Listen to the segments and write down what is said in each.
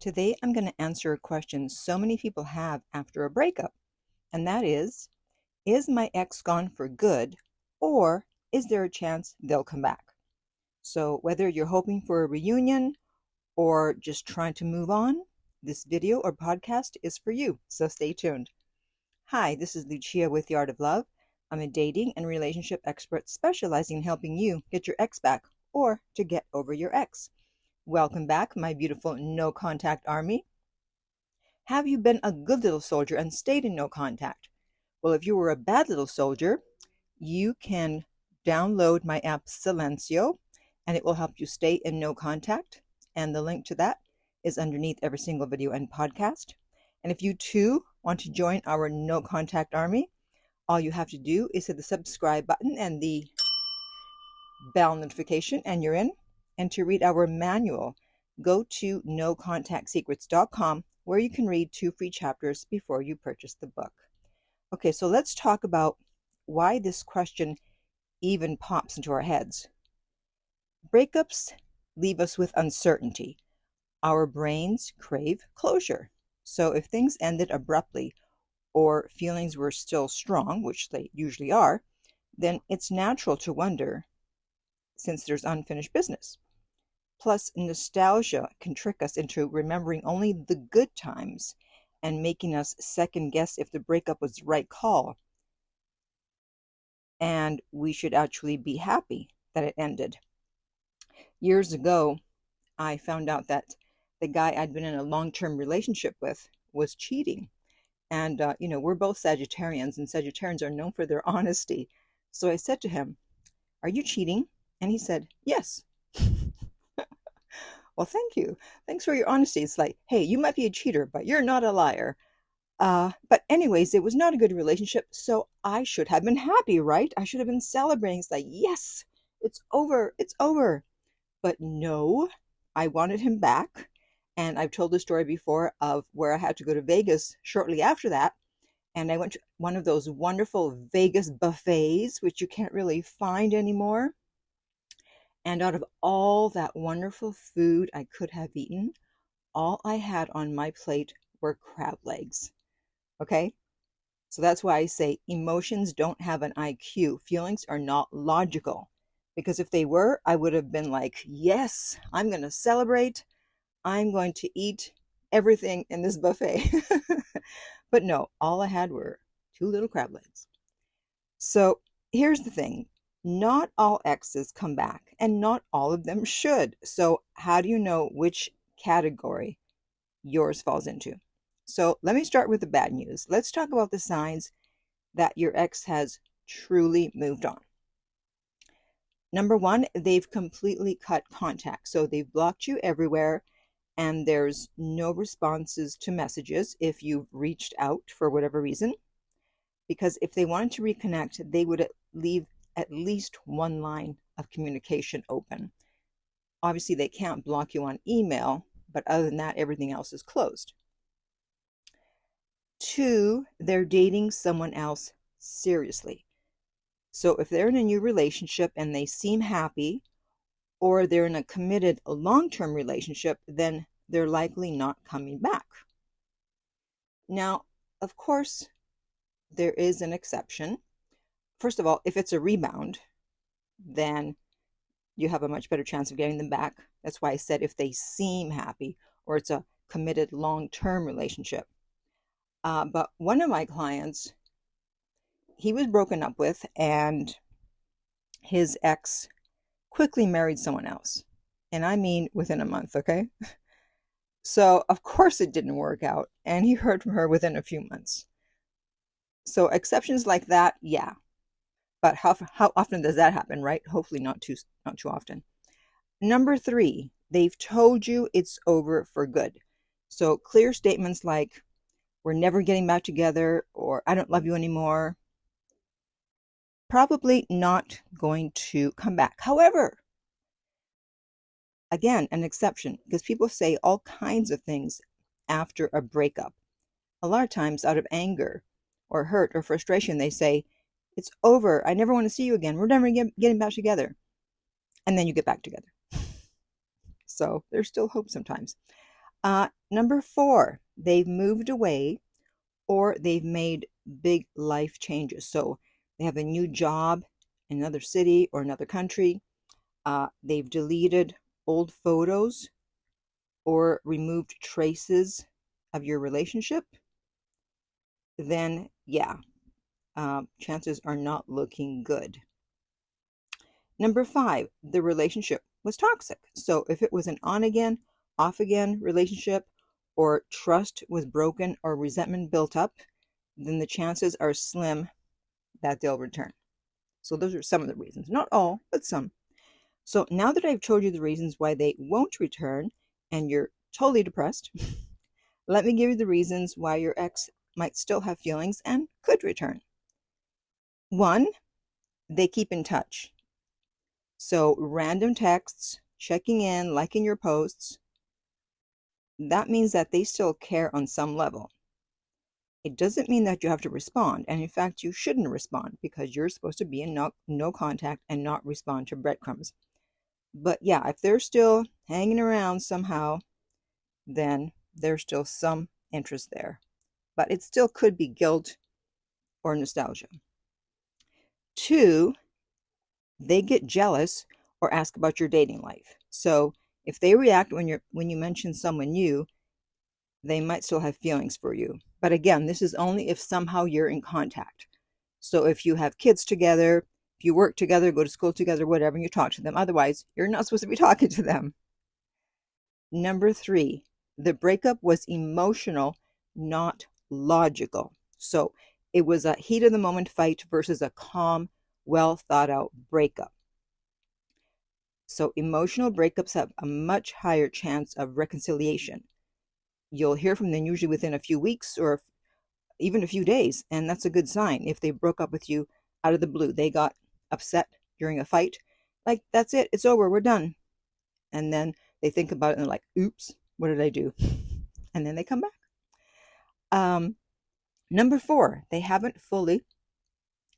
Today, I'm going to answer a question so many people have after a breakup, and that is my ex gone for good, or is there a chance they'll come back? So whether you're hoping for a reunion or just trying to move on, this video or podcast is for you, so stay tuned. Hi, this is Lucia with The Art of Love. I'm a dating and relationship expert specializing in helping you get your ex back or to get over your ex. Welcome back, my beautiful no contact army. Have you been a good little soldier and stayed in no contact? Well, if you were a bad little soldier, you can download my app Silencio, and it will help you stay in no contact. And the link to that is underneath every single video and podcast. And if you too want to join our no contact army, all you have to do is hit the subscribe button and the bell notification, and you're in. And to read our manual, go to nocontactsecrets.com, where you can read 2 free chapters before you purchase the book. Okay, so let's talk about why this question even pops into our heads. Breakups leave us with uncertainty. Our brains crave closure. So if things ended abruptly or feelings were still strong, which they usually are, then it's natural to wonder, since there's unfinished business. Plus, nostalgia can trick us into remembering only the good times and making us second guess if the breakup was the right call. And we should actually be happy that it ended. Years ago, I found out that the guy I'd been in a long-term relationship with was cheating. And, we're both Sagittarians, and Sagittarians are known for their honesty. So I said to him, "Are you cheating?" And he said, "Yes." Well, thank you. Thanks for your honesty. It's like, hey, you might be a cheater, but you're not a liar. But anyways, it was not a good relationship, so I should have been happy, right? I should have been celebrating. It's like, yes, it's over. It's over. But no, I wanted him back. And I've told the story before of where I had to go to Vegas shortly after that. And I went to one of those wonderful Vegas buffets, which you can't really find anymore. And out of all that wonderful food I could have eaten, all I had on my plate were crab legs. Okay? So that's why I say emotions don't have an IQ. Feelings are not logical. Because if they were, I would have been like, yes, I'm going to celebrate. I'm going to eat everything in this buffet. But no, all I had were 2 little crab legs. So here's the thing. Not all exes come back, and not all of them should. So how do you know which category yours falls into? So let me start with the bad news. Let's talk about the signs that your ex has truly moved on. Number 1, they've completely cut contact. So they've blocked you everywhere, and there's no responses to messages if you've reached out for whatever reason. Because if they wanted to reconnect, they would leave at least one line of communication open. Obviously, they can't block you on email, but other than that, everything else is closed. 2, they're dating someone else seriously. So if they're in a new relationship and they seem happy, or they're in a committed long-term relationship, then they're likely not coming back. Now, of course, there is an exception. First of all, if it's a rebound, then you have a much better chance of getting them back. That's why I said if they seem happy or it's a committed long-term relationship. But one of my clients, he was broken up with, and his ex quickly married someone else. And I mean within a month, okay? So, of course it didn't work out, and he heard from her within a few months. So exceptions like that, yeah. But how often does that happen, right? Hopefully not too often. Number 3, they've told you it's over for good. So clear statements like, "We're never getting back together," or "I don't love you anymore." Probably not going to come back. However, again, an exception, because people say all kinds of things after a breakup. A lot of times out of anger or hurt or frustration, they say, "It's over. I never want to see you again. We're never getting back together." And then you get back together. So there's still hope sometimes. Number 4, they've moved away or they've made big life changes. So they have a new job in another city or another country. They've deleted old photos or removed traces of your relationship. Then, yeah, chances are not looking good. Number 5, the relationship was toxic. So if it was an on again, off again relationship, or trust was broken or resentment built up, then the chances are slim that they'll return. So those are some of the reasons. Not all, but some. So now that I've told you the reasons why they won't return and you're totally depressed, let me give you the reasons why your ex might still have feelings and could return. 1, they keep in touch. So random texts, checking in, liking your posts, that means that they still care on some level. It doesn't mean that you have to respond. And in fact, you shouldn't respond because you're supposed to be in no contact and not respond to breadcrumbs. But yeah, if they're still hanging around somehow, then there's still some interest there. But it still could be guilt or nostalgia. 2, they get jealous or ask about your dating life. So if they react when you mention someone new, they might still have feelings for you. But again, this is only if somehow you're in contact. So if you have kids together, if you work together, go to school together, whatever, and you talk to them. Otherwise, you're not supposed to be talking to them. Number 3, the breakup was emotional, not logical. So it was a heat of the moment fight versus a calm, well thought out breakup. So emotional breakups have a much higher chance of reconciliation. You'll hear from them usually within a few weeks or even a few days, and that's a good sign. If they broke up with you out of the blue, they got upset during a fight, like, that's it, it's over, we're done. And then they think about it and they're like, oops, what did I do? And then they come back. Number 4, they haven't fully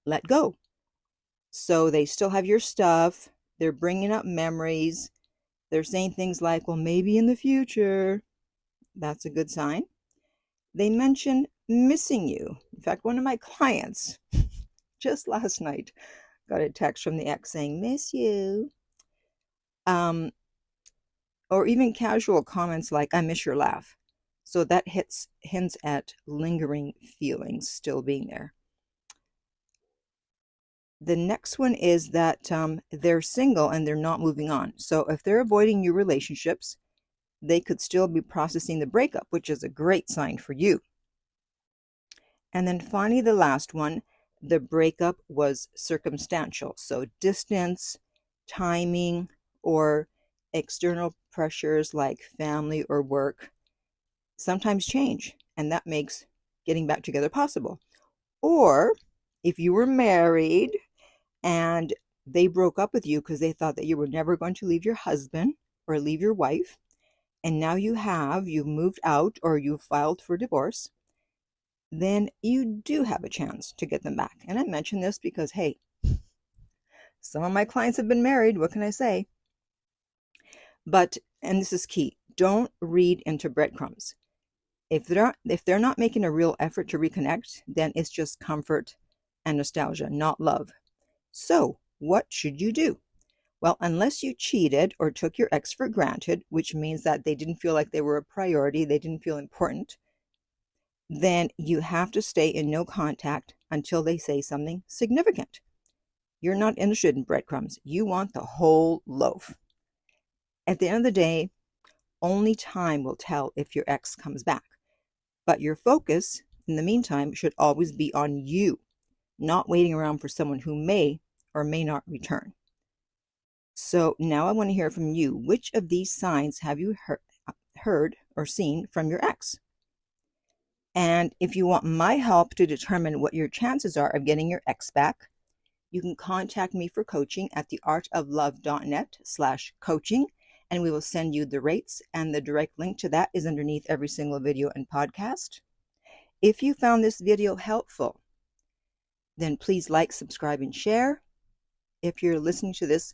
let go. So they still have your stuff. They're bringing up memories. They're saying things like, well, maybe in the future. That's a good sign. They mention missing you. In fact, one of my clients just last night got a text from the ex saying, miss you. Or even casual comments like, I miss your laugh. So that hints at lingering feelings still being there. The next one is that they're single and they're not moving on. So if they're avoiding new relationships, they could still be processing the breakup, which is a great sign for you. And then finally, the last one, the breakup was circumstantial. So distance, timing, or external pressures like family or work sometimes change, and that makes getting back together possible. Or if you were married and they broke up with you because they thought that you were never going to leave your husband or leave your wife, and now you've moved out or you've filed for divorce, then you do have a chance to get them back. And I mention this because, hey, some of my clients have been married. What can I say? But, and this is key, don't read into breadcrumbs. If they're not making a real effort to reconnect, then it's just comfort and nostalgia, not love. So what should you do? Well, unless you cheated or took your ex for granted, which means that they didn't feel like they were a priority, they didn't feel important, then you have to stay in no contact until they say something significant. You're not interested in breadcrumbs. You want the whole loaf. At the end of the day, only time will tell if your ex comes back. But your focus, in the meantime, should always be on you, not waiting around for someone who may or may not return. So now I want to hear from you. Which of these signs have you heard or seen from your ex? And if you want my help to determine what your chances are of getting your ex back, you can contact me for coaching at theartoflove.net/coaching, and we will send you the rates, and the direct link to that is underneath every single video and podcast. If you found this video helpful, then please like, subscribe, and share. If you're listening to this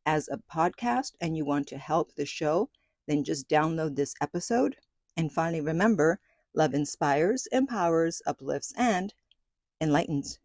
as a podcast and you want to help the show, then just download this episode And finally, remember, love inspires, empowers, uplifts, and enlightens.